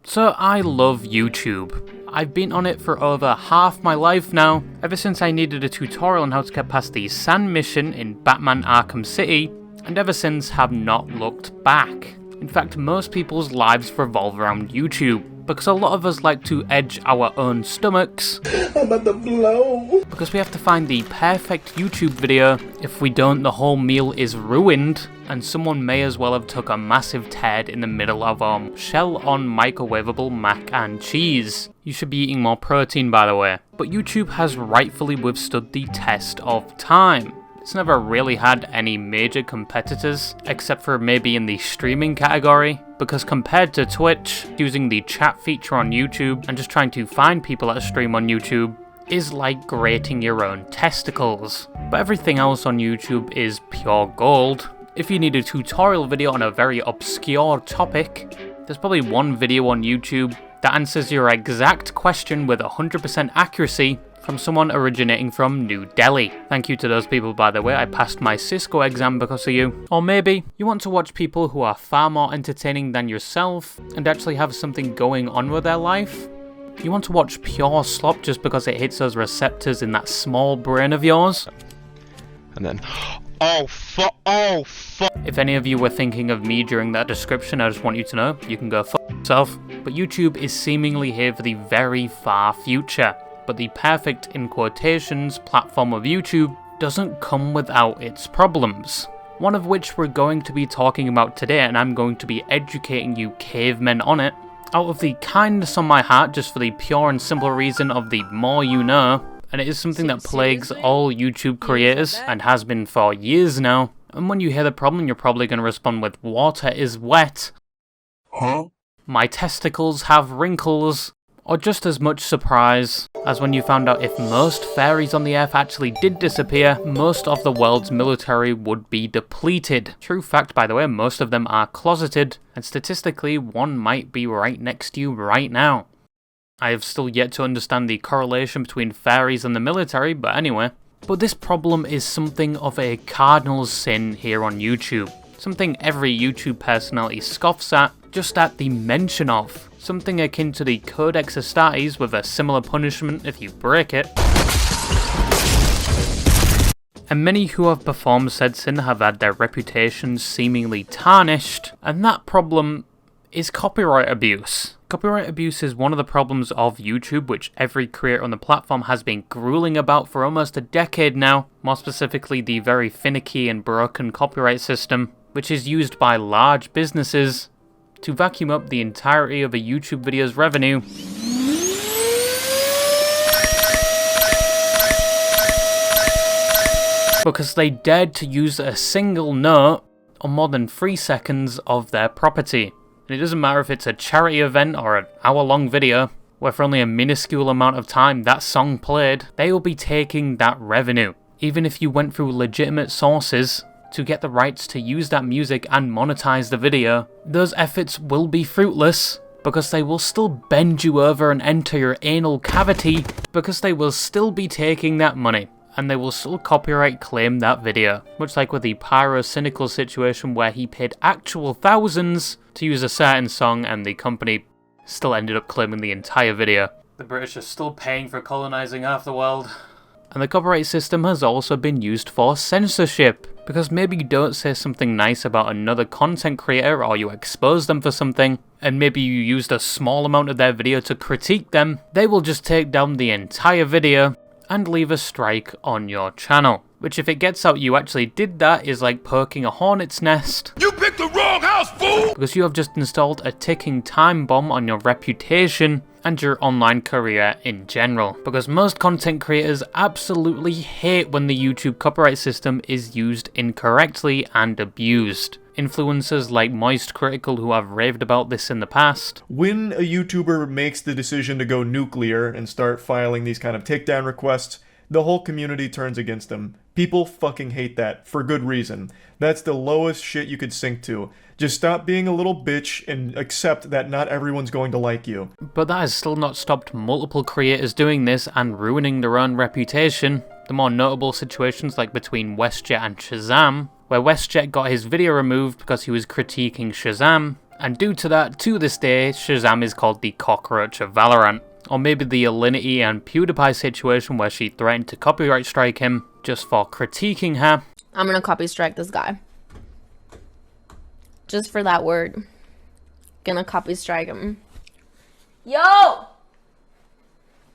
So I love YouTube. I've been on it for over half my life now, ever since I needed a tutorial on how to get past the sand mission in Batman Arkham City, and ever since have not looked back. In fact, most people's lives revolve around YouTube, because a lot of us like to edge our own stomachs. I'm about to blow. Because we have to find the perfect YouTube video. If we don't, the whole meal is ruined, and someone may as well have took a massive ted in the middle of shell on microwavable mac and cheese. You should be eating more protein, by the way. But YouTube has rightfully withstood the test of time. It's never really had any major competitors, except for maybe in the streaming category, because compared to Twitch, using the chat feature on YouTube and just trying to find people that stream on YouTube is like grating your own testicles. But everything else on YouTube is pure gold. If you need a tutorial video on a very obscure topic, there's probably one video on YouTube that answers your exact question with 100% accuracy from someone originating from New Delhi. Thank you to those people, by the way. I passed my Cisco exam because of you. Or maybe you want to watch people who are far more entertaining than yourself and actually have something going on with their life. You want to watch pure slop just because it hits those receptors in that small brain of yours. And then, oh fuck. If any of you were thinking of me during that description, I just want you to know, you can go fuck yourself. But YouTube is seemingly here for the very far future. But the perfect, in quotations, platform of YouTube doesn't come without its problems. One of which we're going to be talking about today, and I'm going to be educating you cavemen on it, out of the kindness on my heart, just for the pure and simple reason of the more you know, and it is something that plagues all YouTube creators, and has been for years now, and when you hear the problem, you're probably going to respond with, water is wet, Huh? my testicles have wrinkles, or just as much surprise as when you found out if most fairies on the earth actually did disappear, most of the world's military would be depleted. True fact, by the way, most of them are closeted, and statistically one might be right next to you right now. I have still yet to understand the correlation between fairies and the military, but anyway. But this problem is something of a cardinal sin here on YouTube. Something every YouTube personality scoffs at, just at the mention of. Something akin to the Codex Astartes with a similar punishment if you break it. And many who have performed said sin have had their reputations seemingly tarnished, and that problem is copyright abuse. Copyright abuse is one of the problems of YouTube, which every creator on the platform has been grueling about for almost a decade now, more specifically the very finicky and broken copyright system, which is used by large businesses to vacuum up the entirety of a YouTube video's revenue. Because they dared to use a single note on more than 3 seconds of their property. And it doesn't matter if it's a charity event or an hour-long video, where for only a minuscule amount of time that song played, they will be taking that revenue. Even if you went through legitimate sources to get the rights to use that music and monetize the video, those efforts will be fruitless because they will still bend you over and enter your anal cavity because they will still be taking that money and they will still copyright claim that video. Much like with the Pyro-Cynical situation where he paid actual thousands to use a certain song and the company still ended up claiming the entire video. The British are still paying for colonizing half the world. And the copyright system has also been used for censorship, because maybe you don't say something nice about another content creator or you expose them for something, and maybe you used a small amount of their video to critique them, they will just take down the entire video and leave a strike on your channel. Which if it gets out you actually did that is like poking a hornet's nest. You picked the wrong house, fool! Because you have just installed a ticking time bomb on your reputation and your online career in general. Because most content creators absolutely hate when the YouTube copyright system is used incorrectly and abused. Influencers like Moist Critical, who have raved about this in the past. When a YouTuber makes the decision to go nuclear and start filing these kind of takedown requests, the whole community turns against them. People fucking hate that, for good reason. That's the lowest shit you could sink to. Just stop being a little bitch and accept that not everyone's going to like you. But that has still not stopped multiple creators doing this and ruining their own reputation. The more notable situations like between WestJet and Shazam, where WestJet got his video removed because he was critiquing Shazam, And due to that, to this day, Shazam is called the cockroach of Valorant. Or maybe the Alinity and PewDiePie situation where she threatened to copyright strike him just for critiquing her. I'm gonna copy strike this guy. Just for that word. Gonna copy strike him. Yo!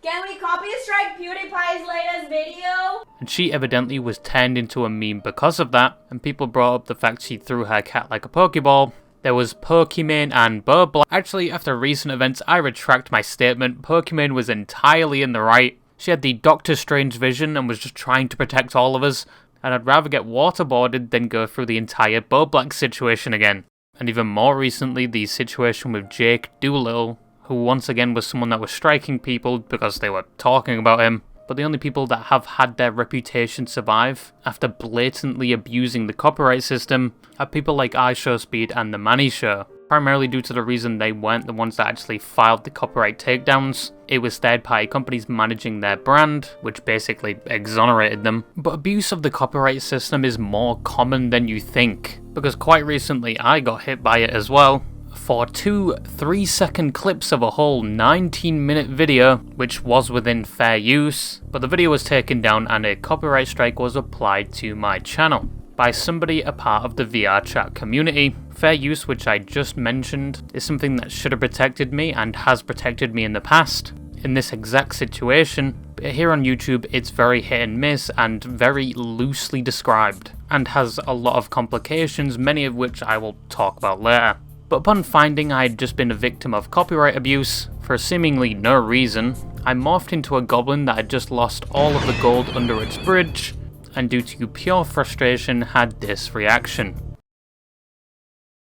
Can we copy strike PewDiePie's latest video? And she evidently was turned into a meme because of that, and people brought up the fact she threw her cat like a Pokeball. There was Pokimane and Burbla. Actually, after recent events, I retract my statement. Pokimane was entirely in the right. She had the Doctor Strange vision and was just trying to protect all of us, and I'd rather get waterboarded than go through the entire Burbla situation again. And even more recently, the situation with Jake Doolittle, who once again was someone that was striking people because they were talking about him. But the only people that have had their reputation survive after blatantly abusing the copyright system are people like iShowSpeed and The Manny Show, primarily due to the reason they weren't the ones that actually filed the copyright takedowns. It was third-party companies managing their brand, which basically exonerated them. But abuse of the copyright system is more common than you think, because quite recently I got hit by it as well. For 2 3-second clips of a whole 19-minute video, which was within fair use, but the video was taken down and a copyright strike was applied to my channel by somebody a part of the VR chat community. Fair use, which I just mentioned, is something that should have protected me and has protected me in the past. In this exact situation, but here on YouTube it's very hit and miss and very loosely described, and has a lot of complications, many of which I will talk about later. But upon finding I had just been a victim of copyright abuse, for seemingly no reason, I morphed into a goblin that had just lost all of the gold under its bridge, and due to pure frustration had this reaction.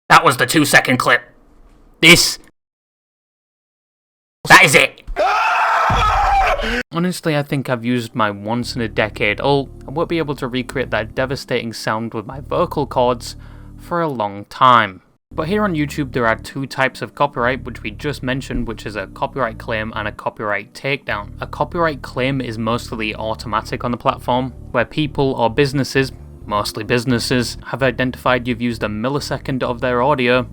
That was the 2-second clip. That is it! Honestly, I think I've used my once-in-a-decade ult and won't be able to recreate that devastating sound with my vocal cords for a long time. But here on YouTube there are 2 types of copyright, which we just mentioned, which is a copyright claim and a copyright takedown. A copyright claim is mostly automatic on the platform, where people or businesses, mostly businesses, have identified you've used a millisecond of their audio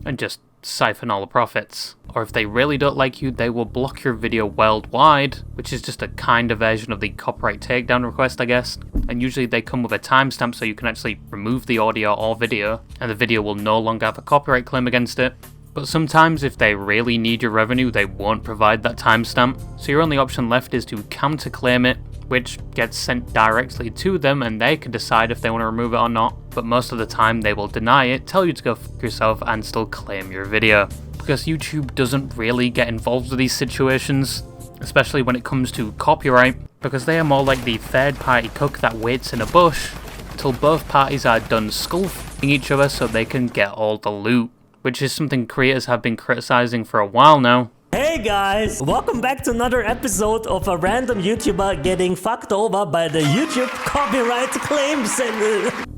and just siphon all the profits. Or if they really don't like you, they will block your video worldwide, which is just a kinder version of the copyright takedown request, I guess. And usually they come with a timestamp so you can actually remove the audio or video, and the video will no longer have a copyright claim against it. But sometimes if they really need your revenue, they won't provide that timestamp. So your only option left is to counterclaim it, which gets sent directly to them and they can decide if they want to remove it or not. But most of the time they will deny it, tell you to go f*** yourself, and still claim your video. Because YouTube doesn't really get involved with these situations, especially when it comes to copyright, because they are more like the third-party cook that waits in a bush until both parties are done skull-f***ing each other so they can get all the loot, which is something creators have been criticizing for a while now. Hey guys, welcome back to another episode of a random YouTuber getting fucked over by the YouTube copyright claims.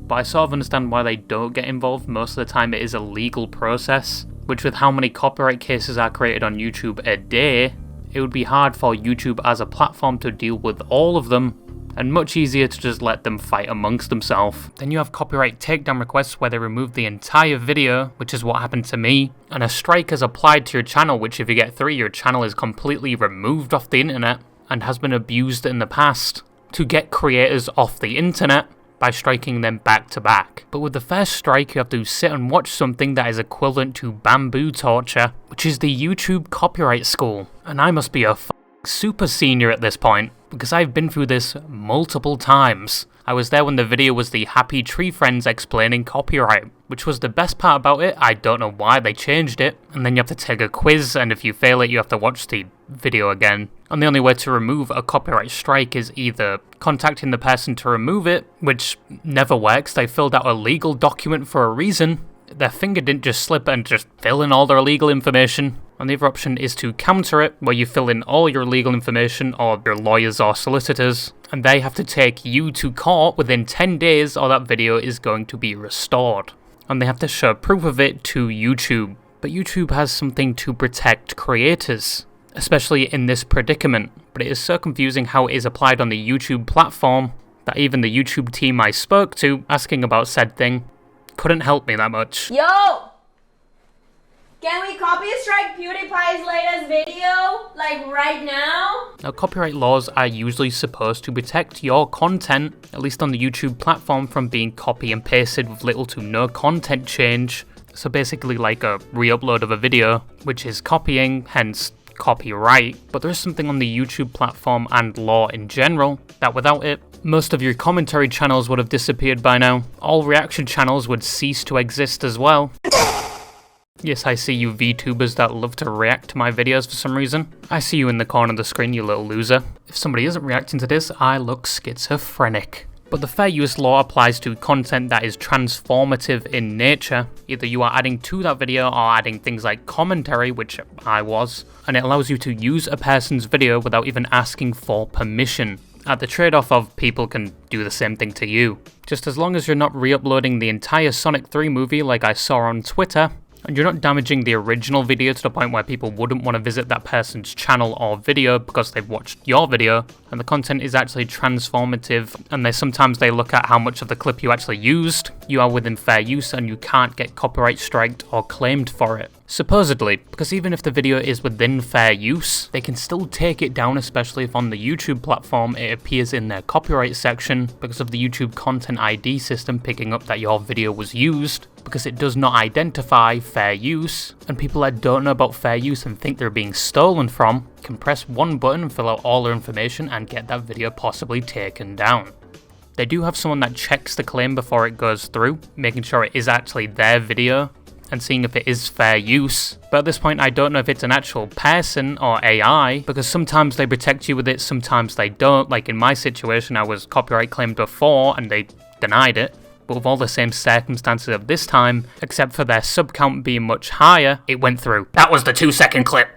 But I sort of understand why they don't get involved. Most of the time it is a legal process, which with how many copyright cases are created on YouTube a day, it would be hard for YouTube as a platform to deal with all of them, and much easier to just let them fight amongst themselves. Then you have copyright takedown requests where they remove the entire video, which is what happened to me, and a strike is applied to your channel, which if you get through, your channel is completely removed off the internet and has been abused in the past to get creators off the internet by striking them back to back. But with the first strike, you have to sit and watch something that is equivalent to bamboo torture, which is the YouTube copyright school. And I must be a super senior at this point, because I've been through this multiple times. I was there when the video was the Happy Tree Friends explaining copyright, which was the best part about it. I don't know why they changed it. And then you have to take a quiz, and if you fail it, you have to watch the video again. And the only way to remove a copyright strike is either contacting the person to remove it, which never works. They filled out a legal document for a reason. Their finger didn't just slip and just fill in all their legal information. And the other option is to counter it, where you fill in all your legal information, or your lawyers or solicitors, and they have to take you to court within 10 days or that video is going to be restored. And they have to show proof of it to YouTube. But YouTube has something to protect creators, especially in this predicament. But it is so confusing how it is applied on the YouTube platform that even the YouTube team I spoke to asking about said thing couldn't help me that much. Yo! Can we copy strike PewDiePie's latest video, like right now? Now, copyright laws are usually supposed to protect your content, at least on the YouTube platform, from being copy and pasted with little to no content change. So basically like a re-upload of a video, which is copying, hence copyright. But there is something on the YouTube platform and law in general that without it, most of your commentary channels would have disappeared by now. All reaction channels would cease to exist as well. Yes, I see you VTubers that love to react to my videos for some reason. I see you in the corner of the screen, you little loser. If somebody isn't reacting to this, I look schizophrenic. But the fair use law applies to content that is transformative in nature. Either you are adding to that video or adding things like commentary, which I was, and it allows you to use a person's video without even asking for permission, at the trade-off of people can do the same thing to you. Just as long as you're not re-uploading the entire Sonic 3 movie like I saw on Twitter, and you're not damaging the original video to the point where people wouldn't want to visit that person's channel or video because they've watched your video, and the content is actually transformative, and sometimes they look at how much of the clip you actually used, you are within fair use and you can't get copyright striked or claimed for it. Supposedly, because even if the video is within fair use, they can still take it down, especially if on the YouTube platform it appears in their copyright section because of the YouTube Content ID system picking up that your video was used, because it does not identify fair use, and people that don't know about fair use and think they're being stolen from can press one button and fill out all their information and get that video possibly taken down. They do have someone that checks the claim before it goes through, making sure it is actually their video and seeing if it is fair use. But at this point I don't know if it's an actual person or AI, because sometimes they protect you with it, sometimes they don't. Like in my situation, I was copyright claimed before and they denied it. But with all the same circumstances of this time, except for their sub count being much higher, it went through. That was the 2-second clip!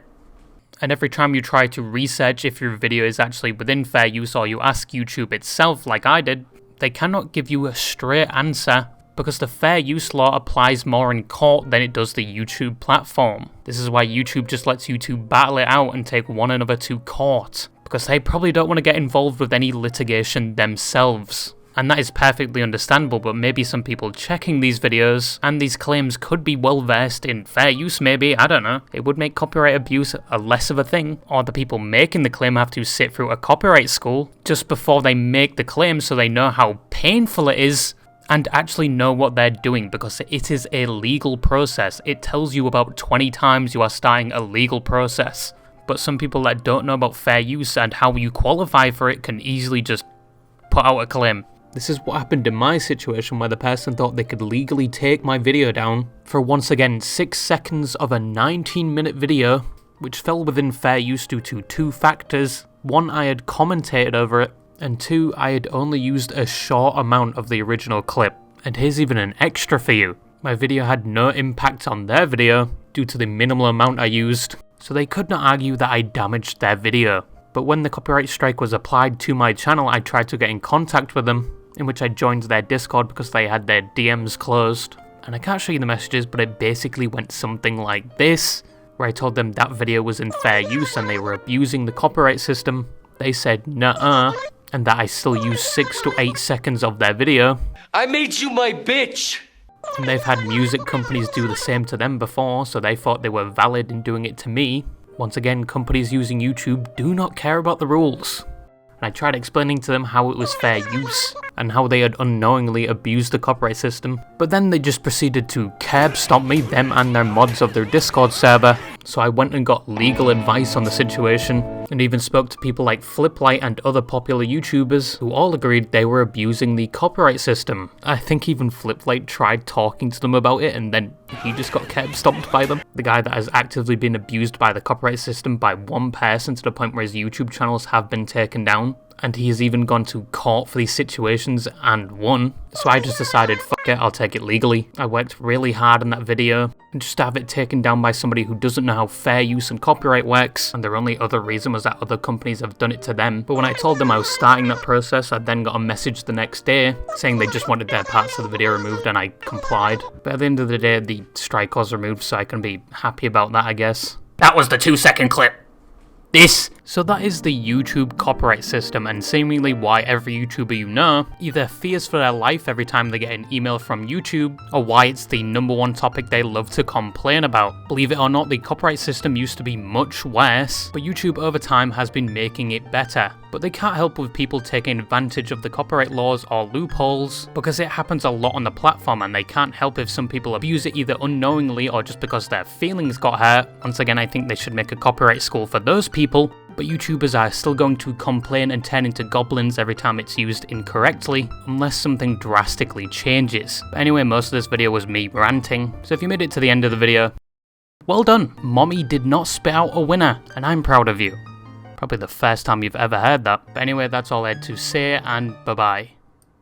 And every time you try to research if your video is actually within fair use or you ask YouTube itself like I did, they cannot give you a straight answer, because the fair use law applies more in court than it does the YouTube platform. This is why YouTube just lets you two battle it out and take one another to court, because they probably don't want to get involved with any litigation themselves. And that is perfectly understandable, but maybe some people checking these videos and these claims could be well versed in fair use maybe, I don't know. It would make copyright abuse a less of a thing, or the people making the claim have to sit through a copyright school just before they make the claim so they know how painful it is and actually know what they're doing, because it is a legal process. It tells you about 20 times you are starting a legal process. But some people that don't know about fair use and how you qualify for it can easily just put out a claim. This is what happened in my situation, where the person thought they could legally take my video down for once again 6 seconds of a 19-minute video, which fell within fair use due to 2 factors. 1, I had commentated over it, and 2, I had only used a short amount of the original clip. And here's even an extra for you. My video had no impact on their video due to the minimal amount I used, so they could not argue that I damaged their video. But when the copyright strike was applied to my channel, I tried to get in contact with them, in which I joined their Discord because they had their DMs closed. And I can't show you the messages, but it basically went something like this, where I told them that video was in fair use and they were abusing the copyright system. They said nuh-uh, and that I still used 6 to 8 seconds of their video. I made you my bitch! And they've had music companies do the same to them before, so they thought they were valid in doing it to me. Once again, companies using YouTube do not care about the rules. And I tried explaining to them how it was fair use, and how they had unknowingly abused the copyright system, but then they just proceeded to curb stomp me, them and their mods of their Discord server. So I went and got legal advice on the situation, and even spoke to people like Fliplight and other popular YouTubers who all agreed they were abusing the copyright system. I think even Fliplight tried talking to them about it, and then he just got curb stomped by them. The guy that has actively been abused by the copyright system by one person to the point where his YouTube channels have been taken down. And he has even gone to court for these situations and won. So I just decided, fuck it, I'll take it legally. I worked really hard on that video, and just to have it taken down by somebody who doesn't know how fair use and copyright works, and their only other reason was that other companies have done it to them. But when I told them I was starting that process, I then got a message the next day saying they just wanted their parts of the video removed, and I complied. But at the end of the day, the strike was removed, so I can be happy about that, I guess. That was the 2-second clip. This So that is the YouTube copyright system, and seemingly why every YouTuber you know either fears for their life every time they get an email from YouTube, or why it's the #1 topic they love to complain about. Believe it or not, the copyright system used to be much worse, but YouTube over time has been making it better. But they can't help with people taking advantage of the copyright laws or loopholes, because it happens a lot on the platform, and they can't help if some people abuse it either unknowingly or just because their feelings got hurt. Once again, I think they should make a copyright school for those people, but YouTubers are still going to complain and turn into goblins every time it's used incorrectly, unless something drastically changes. But anyway, most of this video was me ranting, so if you made it to the end of the video, well done! Mommy did not spit out a winner, and I'm proud of you. Probably the first time you've ever heard that. But anyway, that's all I had to say, and bye-bye.